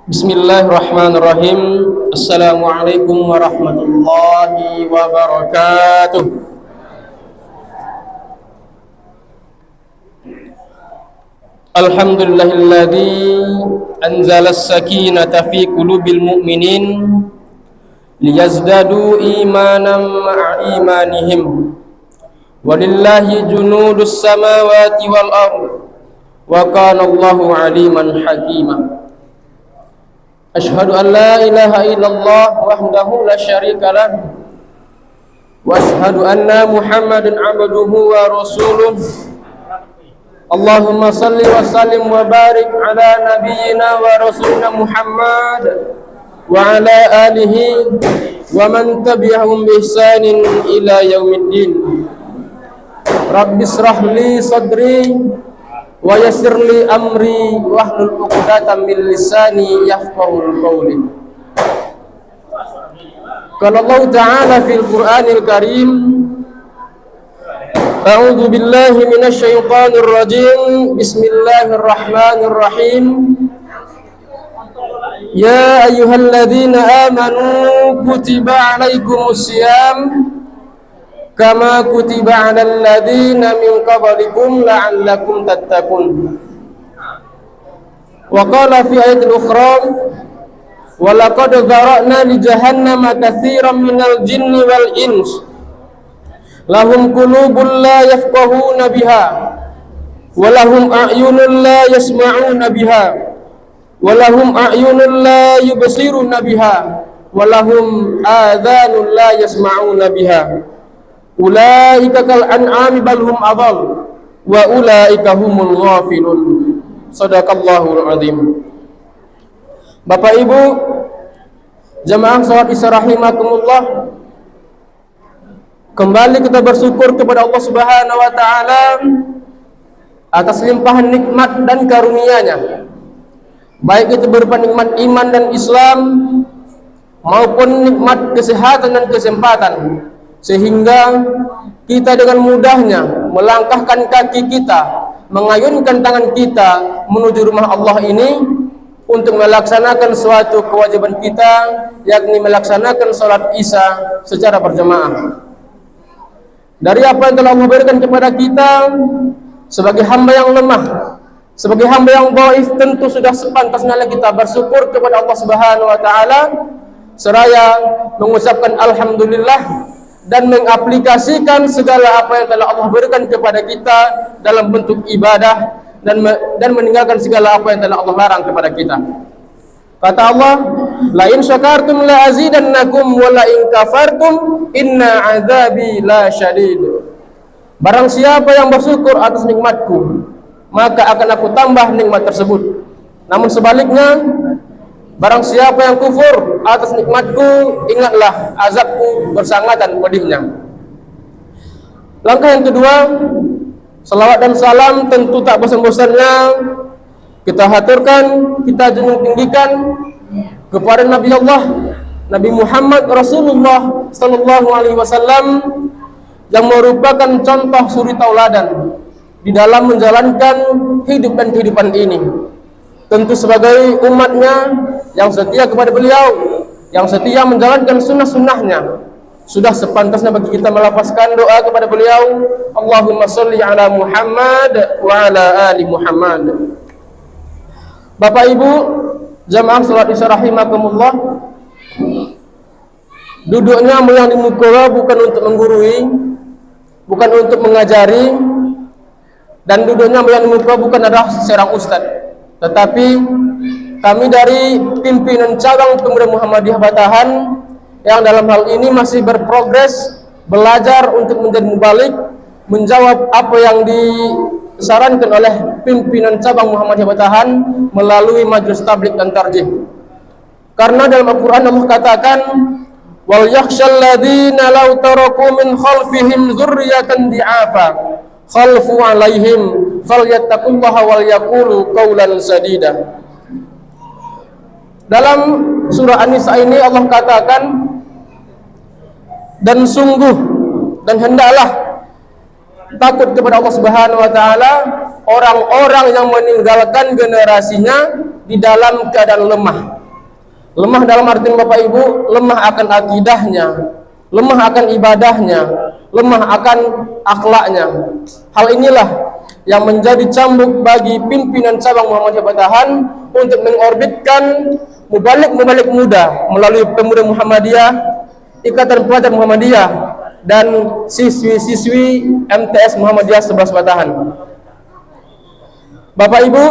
Bismillahirrahmanirrahim. Assalamualaikum warahmatullahi wabarakatuh. Alhamdulillahilladzi anzala as-sakinata fi qulubil mu'minin liyazdadu imanan ma'a imanihim. Walillahi junudus samawati wal ardh wa kana Allahu aliman hakima. Asyhadu an la ilaha illallah wahdahu la syarika lah wa asyhadu anna Muhammadan abduhu wa rasuluh. Allahumma salli wa sallim wa barik ala nabiyyina wa rasulina Muhammad wa ala alihi wa man tabi'ahum bi ihsanin ila yaumiddin. Rabbi israh li sadri wa yassir li amri wahlul 'uqdatam min lisani yafqahul qawli. Qala Allah Ta'ala fil Qur'anil Karim, A'udzu billahi minasy syaithanir rajim. Bismillahirrahmanirrahim. Ya ayyuhalladzina amanu kutiba 'alaikumus syiyam kama kutiba 'alal ladzina min qablikum la'allakum tattaqun. Wa qala fi ayatin ukhra, wa laqad dzara'na li jahannama katsiran minal jinni wal ins lahum qulubun la yafqahuna biha wa lahum a'yunun la yasma'una biha wa lahum a'yunun la yubsiruna biha wa lahum adhanun la yasma'una biha. Ulaika kal an'ami bal hum adall wa ulaika humul ghafilun. Shadaqallahul azim. Bapak Ibu jamaah salat Isya rahimakumullah, kembali kita bersyukur kepada Allah Subhanahu wa taala atas limpahan nikmat dan karunia-Nya, baik itu berupa nikmat iman dan Islam maupun nikmat kesehatan dan kesempatan, sehingga kita dengan mudahnya melangkahkan kaki kita, mengayunkan tangan kita menuju rumah Allah ini untuk melaksanakan suatu kewajiban kita, yakni melaksanakan salat Isya secara berjamaah. Dari apa yang telah Allah berikan kepada kita sebagai hamba yang lemah, sebagai hamba yang dhaif, tentu sudah sepantasnya kita bersyukur kepada Allah Subhanahu wa taala seraya mengucapkan alhamdulillah dan mengaplikasikan segala apa yang telah Allah berikan kepada kita dalam bentuk ibadah dan meninggalkan segala apa yang telah Allah larang kepada kita. Kata Allah, la in syakartum la azidannakum wa la in kafartum inna azabi la syadid. Barang siapa yang bersyukur atas nikmatku, maka akan aku tambah nikmat tersebut. Namun sebaliknya, barang siapa yang kufur atas nikmatku, ingatlah azabku bersangatan pedihnya. Langkah yang kedua, salawat dan salam tentu tak bosan-bosannya kita haturkan, kita junjung tinggikan kepada Nabi Allah, Nabi Muhammad Rasulullah sallallahu alaihi wasallam, yang merupakan contoh suri tauladan di dalam menjalankan hidup dan kehidupan ini. Tentu sebagai umatnya yang setia kepada beliau, yang setia menjalankan sunnah-sunnahnya, sudah sepantasnya bagi kita melafazkan doa kepada beliau, Allahumma sholli ala Muhammad wa ala ali Muhammad. Bapak Ibu jamaah salat Isya rahimakumullah, duduknya yang di mukola bukan untuk menggurui, bukan untuk mengajari, dan duduknya yang di mukola bukan adalah seorang ustadz, tetapi kami dari pimpinan cabang Pemuda Muhammadiyah Batahan yang dalam hal ini masih berprogres belajar untuk menjadi mubalik, menjawab apa yang disarankan oleh pimpinan cabang Muhammadiyah Batahan melalui majelis tablik dan tarjih. Karena dalam Al-Quran Allah katakan, wal yakhshal ladzina law taraku min khalfihim dzurriyyatan di'afa khalfu alaihim falyattaqullaha wal yaqulu qawlan sadida. Dalam surah An-Nisa ini Allah katakan, dan sungguh dan hendaklah takut kepada Allah Subhanahu wa taala orang-orang yang meninggalkan generasinya di dalam keadaan lemah. Lemah dalam artian Bapak Ibu, lemah akan akidahnya, lemah akan ibadahnya, lemah akan akhlaknya. Hal inilah yang menjadi cambuk bagi pimpinan cabang Muhammadiyah Batahan untuk mengorbitkan mubalik-mubalik muda melalui pemuda Muhammadiyah, Ikatan Pelajar Muhammadiyah, dan siswi-siswi MTS Muhammadiyah 11 Batahan. Bapak Ibu,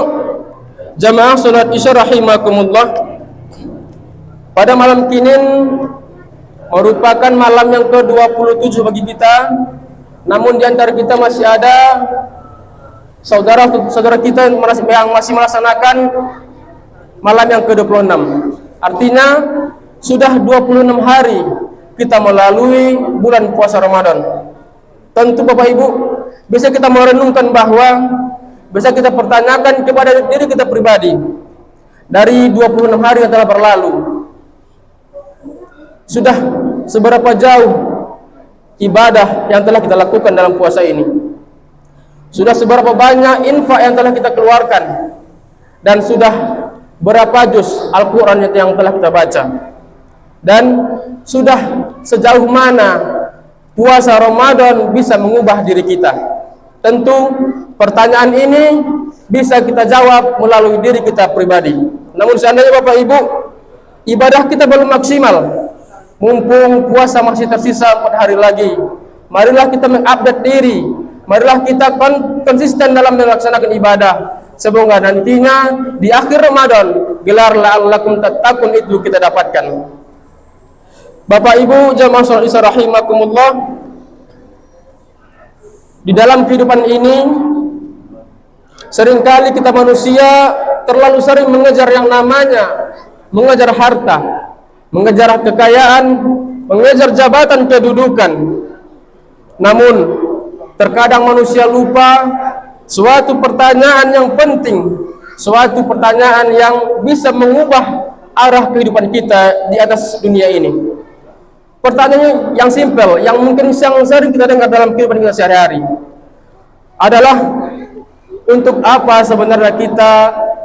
jamaah salat Isya rahimakumullah, pada malam kini merupakan malam yang ke-27 bagi kita. Namun di antara kita masih ada saudara-saudara kita yang masih melaksanakan malam yang ke-26. Artinya sudah 26 hari kita melalui bulan puasa Ramadan. Tentu Bapak Ibu, bisa kita merenungkan bahwa bisa kita pertanyakan kepada diri kita pribadi, dari 26 hari yang telah berlalu, sudah seberapa jauh ibadah yang telah kita lakukan dalam puasa ini? Sudah seberapa banyak infak yang telah kita keluarkan? Dan sudah berapa juz Al-Quran yang telah kita baca? Dan sudah sejauh mana puasa Ramadan bisa mengubah diri kita? Tentu pertanyaan ini bisa kita jawab melalui diri kita pribadi. Namun seandainya Bapak Ibu, ibadah kita belum maksimal, mumpung puasa masih tersisa 4 hari lagi, marilah kita mengupdate diri, marilah kita konsisten dalam melaksanakan ibadah. Semoga nantinya di akhir Ramadan gelar la'allakum tattaqun itu kita dapatkan. Bapak Ibu jamaah salat Isya rahimakumullah, di dalam kehidupan ini seringkali kita manusia terlalu sering mengejar yang namanya mengejar harta, mengejar kekayaan, mengejar jabatan kedudukan. Namun terkadang manusia lupa suatu pertanyaan yang penting, suatu pertanyaan yang bisa mengubah arah kehidupan kita di atas dunia ini. Pertanyaan yang simpel, yang mungkin yang sering kita dengar dalam kehidupan kita sehari-hari adalah, untuk apa sebenarnya kita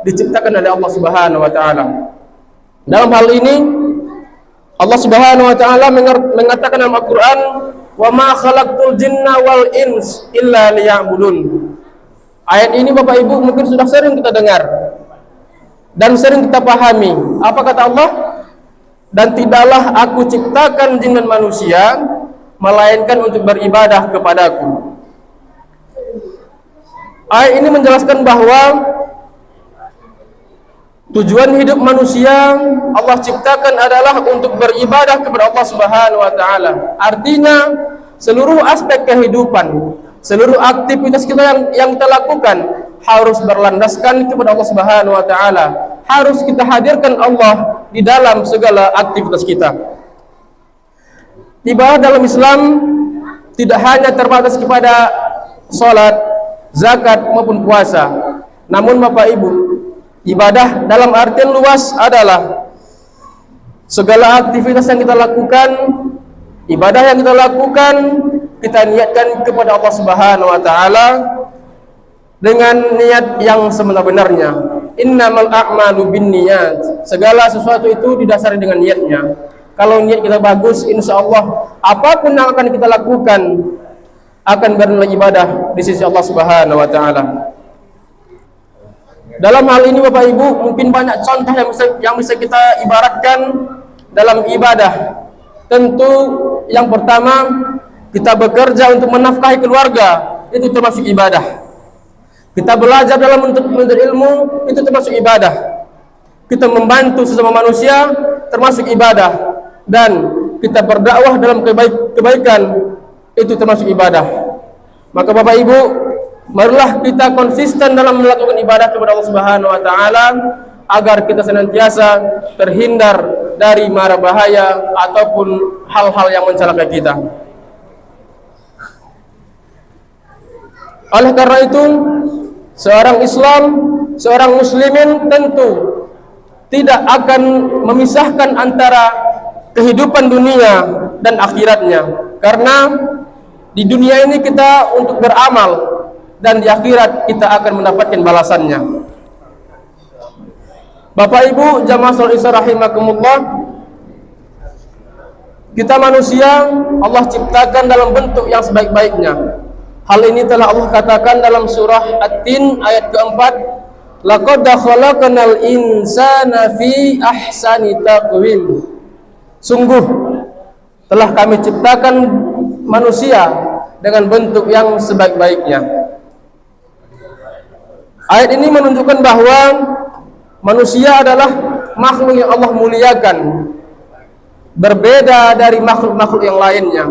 diciptakan oleh Allah Subhanahu wa taala? Dalam hal ini Allah Subhanahu wa taala mengatakan dalam Al-Qur'an, "Wa ma khalaqtul jinna wal ins illa liya'budun." Ayat ini Bapak Ibu mungkin sudah sering kita dengar dan sering kita pahami. Apa kata Allah? Dan tidaklah aku ciptakan jin dan manusia melainkan untuk beribadah kepadaku. Ayat ini menjelaskan bahwa tujuan hidup manusia Allah ciptakan adalah untuk beribadah kepada Allah Subhanahu wa taala. Artinya seluruh aspek kehidupan, seluruh aktivitas kita yang kita lakukan harus berlandaskan kepada Allah Subhanahu wa taala. Harus kita hadirkan Allah di dalam segala aktivitas kita. Ibadah dalam Islam tidak hanya terbatas kepada salat, zakat maupun puasa. Namun Bapak Ibu, ibadah dalam artian luas adalah segala aktivitas yang kita lakukan, ibadah yang kita lakukan, kita niatkan kepada Allah Subhanahu wa taala dengan niat yang sebenar-benarnya. Innamal a'malu binniyat. Segala sesuatu itu didasari dengan niatnya. Kalau niat kita bagus, insya Allah apapun yang akan kita lakukan akan bernilai ibadah di sisi Allah Subhanahu wa taala. Dalam hal ini Bapak Ibu, mungkin banyak contoh yang bisa kita ibaratkan dalam ibadah. Tentu yang pertama, kita bekerja untuk menafkahi keluarga, itu termasuk ibadah. Kita belajar dalam menuntut ilmu, itu termasuk ibadah. Kita membantu sesama manusia, termasuk ibadah. Dan kita berdakwah dalam kebaikan, itu termasuk ibadah. Maka Bapak Ibu, marilah kita konsisten dalam melakukan ibadah kepada Allah Subhanahu wa taala agar kita senantiasa terhindar dari mara bahaya ataupun hal-hal yang mencelakai kita. Oleh karena itu, seorang Islam, seorang muslimin tentu tidak akan memisahkan antara kehidupan dunia dan akhiratnya. Karena di dunia ini kita untuk beramal, dan di akhirat kita akan mendapatkan balasannya. Bapak Ibu jamaah salat Isya rahimakumullah, kita manusia Allah ciptakan dalam bentuk yang sebaik-baiknya. Hal ini telah Allah katakan dalam surah At-Tin ayat keempat, laqad khalaqnal insana fi ahsani taqwim. Sungguh telah kami ciptakan manusia dengan bentuk yang sebaik-baiknya. Ayat ini menunjukkan bahwa manusia adalah makhluk yang Allah muliakan, berbeda dari makhluk-makhluk yang lainnya.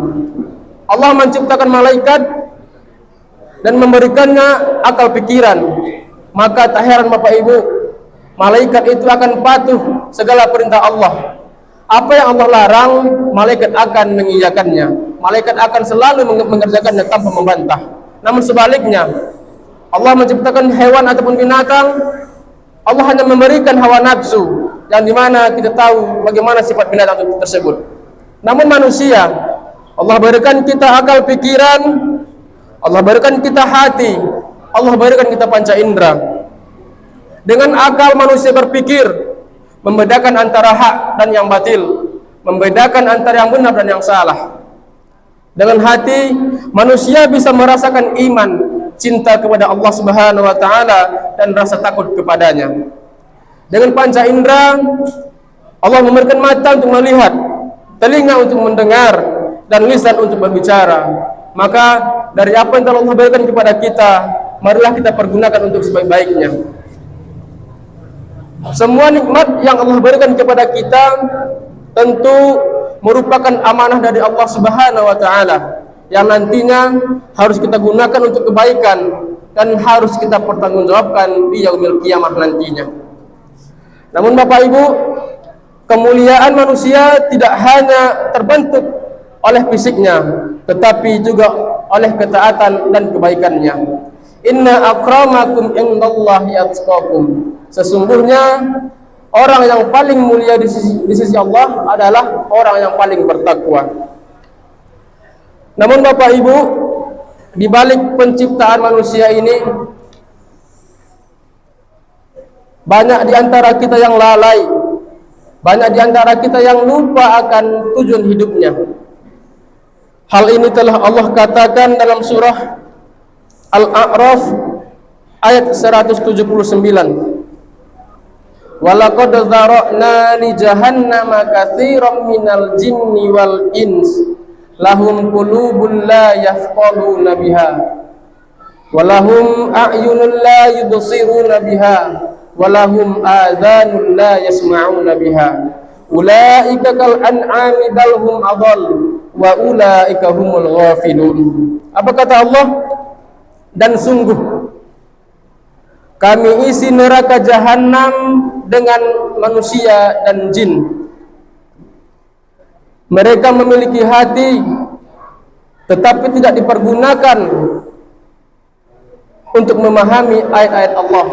Allah menciptakan malaikat dan memberikannya akal pikiran. Maka tak heran Bapak Ibu, malaikat itu akan patuh segala perintah Allah. Apa yang Allah larang, malaikat akan mengiyakannya. Malaikat akan selalu mengerjakannya tanpa membantah. Namun sebaliknya, Allah menciptakan hewan ataupun binatang, Allah hanya memberikan hawa nafsu, yang dimana kita tahu bagaimana sifat binatang tersebut. Namun manusia, Allah berikan kita akal pikiran, Allah berikan kita hati, Allah berikan kita panca indera. Dengan akal manusia berpikir, membedakan antara hak dan yang batil, membedakan antara yang benar dan yang salah. Dengan hati, manusia bisa merasakan iman, cinta kepada Allah Subhanahu wa taala dan rasa takut kepadanya. Dengan panca indera, Allah memberikan mata untuk melihat, telinga untuk mendengar, dan lisan untuk berbicara. Maka dari apa yang telah Allah berikan kepada kita, marilah kita pergunakan untuk sebaik-baiknya. Semua nikmat yang Allah berikan kepada kita tentu merupakan amanah dari Allah Subhanahu wa taala, yang nantinya harus kita gunakan untuk kebaikan dan harus kita pertanggungjawabkan di yaumil qiyamah nantinya. Namun Bapak Ibu, kemuliaan manusia tidak hanya terbentuk oleh fisiknya, tetapi juga oleh ketaatan dan kebaikannya. Inna akramakum indallahi atqakum. Sesungguhnya orang yang paling mulia di sisi Allah adalah orang yang paling bertakwa. Namun Bapak Ibu, di balik penciptaan manusia ini, banyak di antara kita yang lalai, banyak di antara kita yang lupa akan tujuan hidupnya. Hal ini telah Allah katakan dalam surah Al-A'raf ayat 179. Walaqad dzara'na li jahannama katsiran minal jinni wal ins lahum qulubun la yafqahuna biha wa lahum a'yunun la yubsiruna biha wa lahum adhanun la yasma'una biha ulaika kal an'ami bal hum adall wa ulaika humul ghafilun. Apa kata Allah? Dan sungguh kami isi neraka jahanam dengan manusia dan jin. Mereka memiliki hati, tetapi tidak dipergunakan untuk memahami ayat-ayat Allah.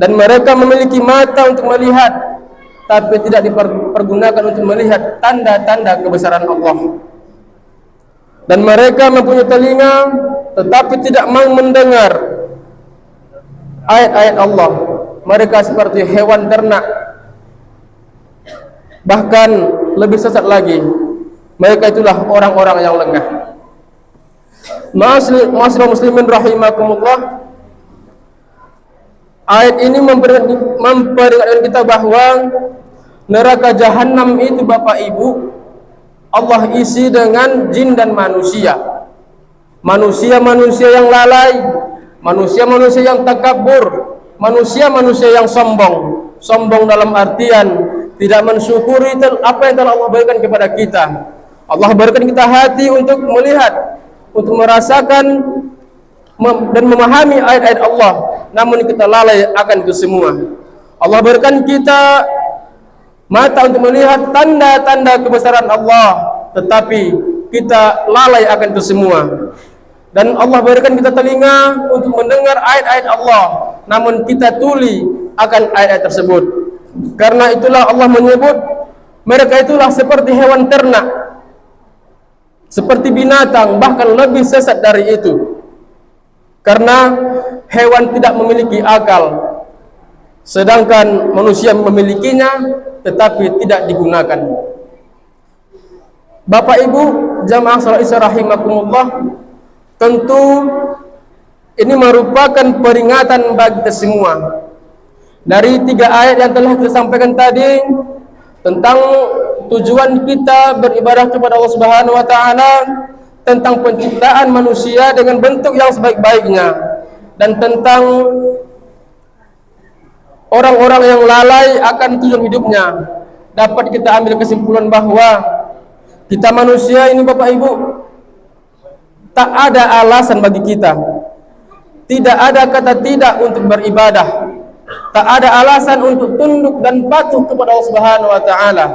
Dan mereka memiliki mata untuk melihat, tapi tidak dipergunakan untuk melihat tanda-tanda kebesaran Allah. Dan mereka mempunyai telinga, tetapi tidak mau mendengar ayat-ayat Allah. Mereka seperti hewan ternak, bahkan lebih sesat lagi, mereka itulah orang-orang yang lengah. Ma'asyiral muslimin rahimakumullah, ayat ini memperingatkan kita bahwa neraka jahanam itu Bapak Ibu, Allah isi dengan jin dan manusia. Manusia-manusia yang lalai, manusia-manusia yang takabur, manusia-manusia yang sombong. Sombong dalam artian tidak mensyukuri apa yang telah Allah berikan kepada kita. Allah berikan kita hati untuk melihat, untuk merasakan dan memahami ayat-ayat Allah, namun kita lalai akan itu semua. Allah berikan kita mata untuk melihat tanda-tanda kebesaran Allah, tetapi kita lalai akan itu semua. Dan Allah berikan kita telinga untuk mendengar ayat-ayat Allah, namun kita tuli akan ayat-ayat tersebut. Karena itulah Allah menyebut mereka itulah seperti hewan ternak, seperti binatang, bahkan lebih sesat dari itu. Karena hewan tidak memiliki akal, sedangkan manusia memilikinya tetapi tidak digunakan. Bapak Ibu jamaah salat Isya rahimakumullah, tentu ini merupakan peringatan bagi kita semua. Dari 3 ayat yang telah kita sampaikan tadi tentang tujuan kita beribadah kepada Allah Subhanahu wa taala, tentang penciptaan manusia dengan bentuk yang sebaik-baiknya, dan tentang orang-orang yang lalai akan tujuan hidupnya, dapat kita ambil kesimpulan bahwa kita manusia ini Bapak Ibu, tak ada alasan bagi kita, tidak ada kata tidak untuk beribadah, tak ada alasan untuk tunduk dan patuh kepada Allah Subhanahu wa taala.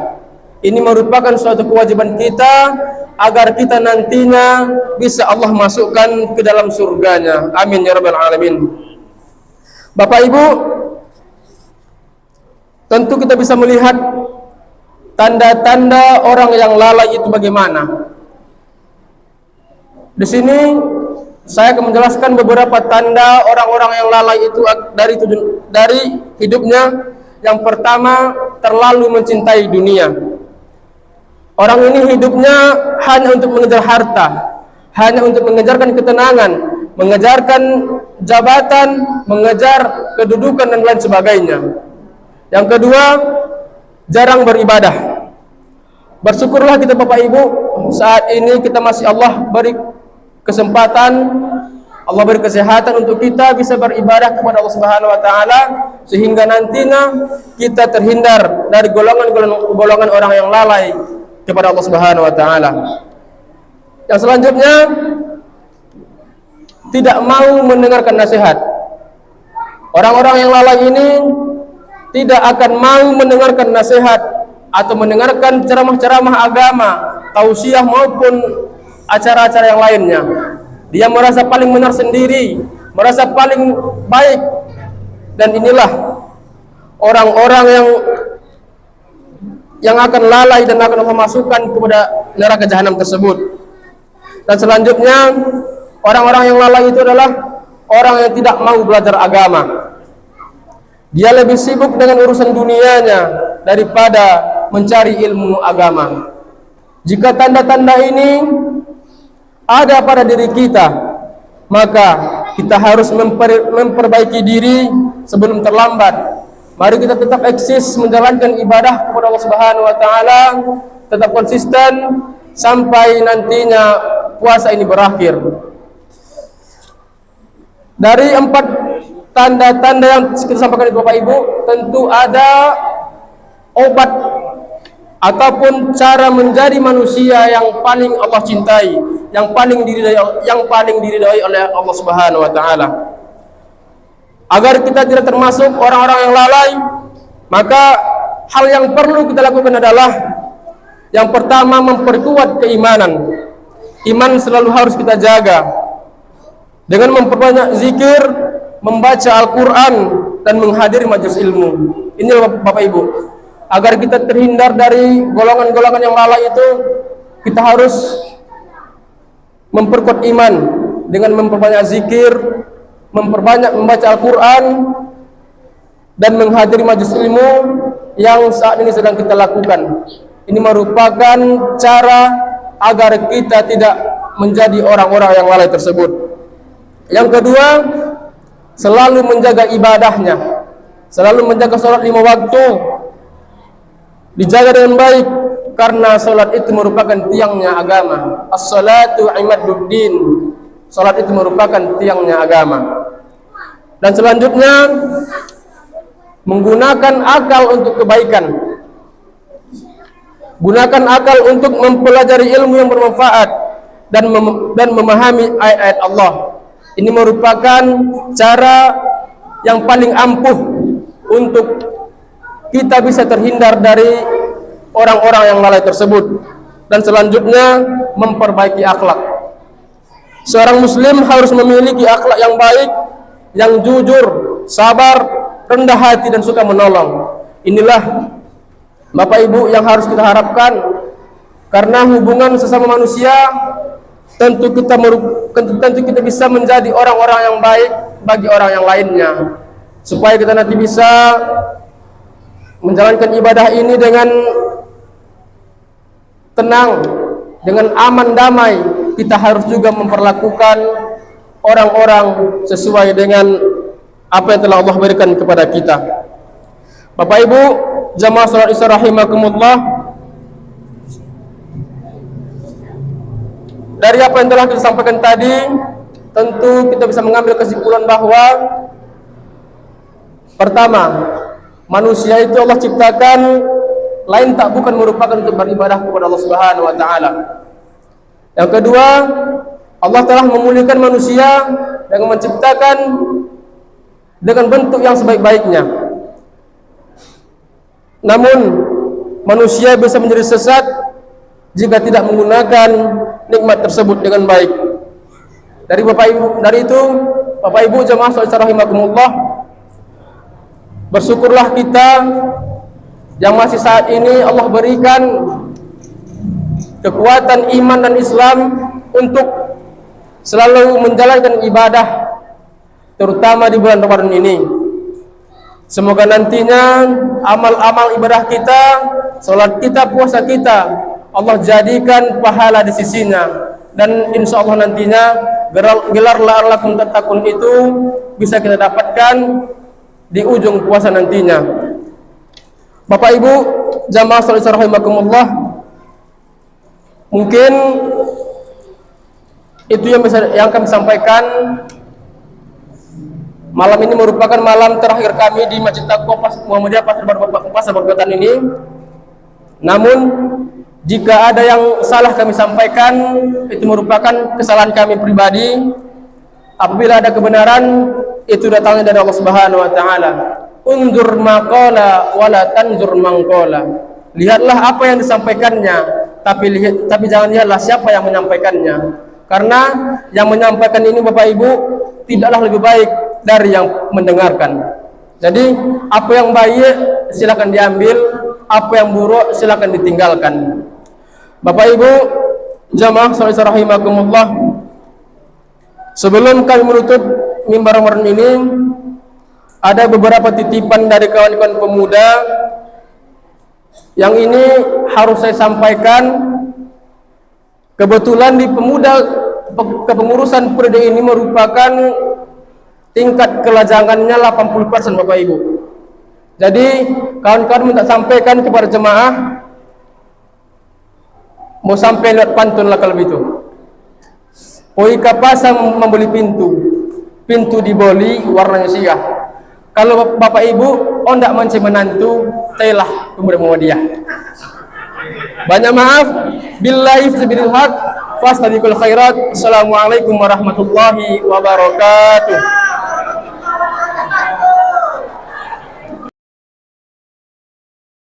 Ini merupakan suatu kewajiban kita agar kita nantinya bisa Allah masukkan ke dalam surganya. Amin ya rabbal alamin. Bapak Ibu, tentu kita bisa melihat tanda-tanda orang yang lalai itu bagaimana. Di sini saya akan menjelaskan beberapa tanda orang-orang yang lalai itu dari hidupnya. Yang pertama, terlalu mencintai dunia. Orang ini hidupnya hanya untuk mengejar harta, hanya untuk mengejarkan ketenangan, mengejarkan jabatan, mengejar kedudukan dan lain sebagainya. Yang kedua, jarang beribadah. Bersyukurlah kita Bapak Ibu, saat ini kita masih Allah beri kesempatan, Allah beri kesehatan untuk kita bisa beribadah kepada Allah Subhanahu wa taala, sehingga nantinya kita terhindar dari golongan orang yang lalai kepada Allah Subhanahu wa taala. Yang selanjutnya, tidak mau mendengarkan nasihat. Orang-orang yang lalai ini tidak akan mau mendengarkan nasihat atau mendengarkan ceramah-ceramah agama, tausiah maupun acara-acara yang lainnya. Dia merasa paling benar sendiri, merasa paling baik, dan inilah orang-orang yang akan lalai dan akan memasukkan kepada neraka jahanam tersebut. Dan selanjutnya, orang-orang yang lalai itu adalah orang yang tidak mau belajar agama. Dia lebih sibuk dengan urusan dunianya daripada mencari ilmu agama. Jika tanda-tanda ini ada pada diri kita, maka kita harus memperbaiki diri sebelum terlambat. Mari kita tetap eksis menjalankan ibadah kepada Allah Subhanahu wa taala, tetap konsisten sampai nantinya puasa ini berakhir. Dari 4 tanda-tanda yang kita sampaikan Bapak Ibu, tentu ada obat ataupun cara menjadi manusia yang paling Allah cintai, yang paling diridai oleh Allah Subhanahu wa taala. Agar kita tidak termasuk orang-orang yang lalai, maka hal yang perlu kita lakukan adalah yang pertama, memperkuat keimanan. Iman selalu harus kita jaga dengan memperbanyak zikir, membaca Al-Quran, dan menghadiri majelis ilmu. Ini Bapak Ibu, agar kita terhindar dari golongan-golongan yang lalai itu, kita harus memperkuat iman dengan memperbanyak zikir, memperbanyak membaca Al-Quran, dan menghadiri majelis ilmu yang saat ini sedang kita lakukan. Ini merupakan cara agar kita tidak menjadi orang-orang yang lalai tersebut. Yang kedua, selalu menjaga ibadahnya, selalu menjaga sholat 5 waktu, dijaga dengan baik, karena sholat itu merupakan tiangnya agama. As-salatu imaduddin, sholat itu merupakan tiangnya agama. Dan selanjutnya, menggunakan akal untuk kebaikan. Gunakan akal untuk mempelajari ilmu yang bermanfaat dan memahami ayat-ayat Allah. Ini merupakan cara yang paling ampuh untuk kita bisa terhindar dari orang-orang yang lalai tersebut. Dan selanjutnya, memperbaiki akhlak. Seorang muslim harus memiliki akhlak yang baik, yang jujur, sabar, rendah hati, dan suka menolong. Inilah Bapak Ibu yang harus kita harapkan, karena hubungan sesama manusia tentu kita bisa menjadi orang-orang yang baik bagi orang yang lainnya. supaya kita nanti bisa menjalankan ibadah ini dengan tenang, dengan aman damai. Kita harus juga memperlakukan orang-orang sesuai dengan apa yang telah Allah berikan kepada kita. Bapak Ibu jamaah salat Isya rahimakumullah, dari apa yang telah kita sampaikan tadi, tentu kita bisa mengambil kesimpulan bahwa pertama, manusia itu Allah ciptakan lain tak bukan merupakan untuk beribadah kepada Allah Subhanahu wa taala. Yang kedua, Allah telah memuliakan manusia dengan menciptakan dengan bentuk yang sebaik-baiknya. Namun manusia bisa menjadi sesat jika tidak menggunakan nikmat tersebut dengan baik. Dari itu Bapak Ibu jamaah salat rahimakumullah, bersyukurlah kita yang masih saat ini Allah berikan kekuatan iman dan Islam untuk selalu menjalankan ibadah, terutama di bulan Ramadan ini. Semoga nantinya amal-amal ibadah kita, salat kita, puasa kita, Allah jadikan pahala di sisinya, dan insya Allah nantinya gelar la'allakum tattaqun itu bisa kita dapatkan di ujung puasa nantinya. Bapak Ibu jamaah salat rahimakumullah, mungkin itu yang kami sampaikan. Malam ini merupakan malam terakhir kami di Masjid Taqwa Muhammadiyah Pasar Baru ini. Namun jika ada yang salah kami sampaikan, itu merupakan kesalahan kami pribadi. Apabila ada kebenaran, itu datangnya dari Allah Subhanahu wa taala. Unzur maqala wala tanzur mangqala. Lihatlah apa yang disampaikannya, tapi jangan lihatlah siapa yang menyampaikannya. Karena yang menyampaikan ini Bapak Ibu tidaklah lebih baik dari yang mendengarkan. Jadi apa yang baik silakan diambil, apa yang buruk silakan ditinggalkan. Bapak Ibu jamaah salat rahimakumullah, sebelum kami menutup mimbar Ramadan ini, ada beberapa titipan dari kawan-kawan pemuda yang ini harus saya sampaikan. Kebetulan di kepengurusan periode ini merupakan tingkat kelajangannya 80% Bapak Ibu. Jadi kawan-kawan minta sampaikan kepada jemaah, mau sampai lewat pantun lah kalau itu. Oi kapasang membeli pintu diboli warnanya siah. Kalau Bapak Ibu ondak mancing menantu, telah pemuda Muhammadiyah. Banyak maaf. Billahi fisabilil haq, fastabiqul khairat. Assalamualaikum warahmatullahi wabarakatuh.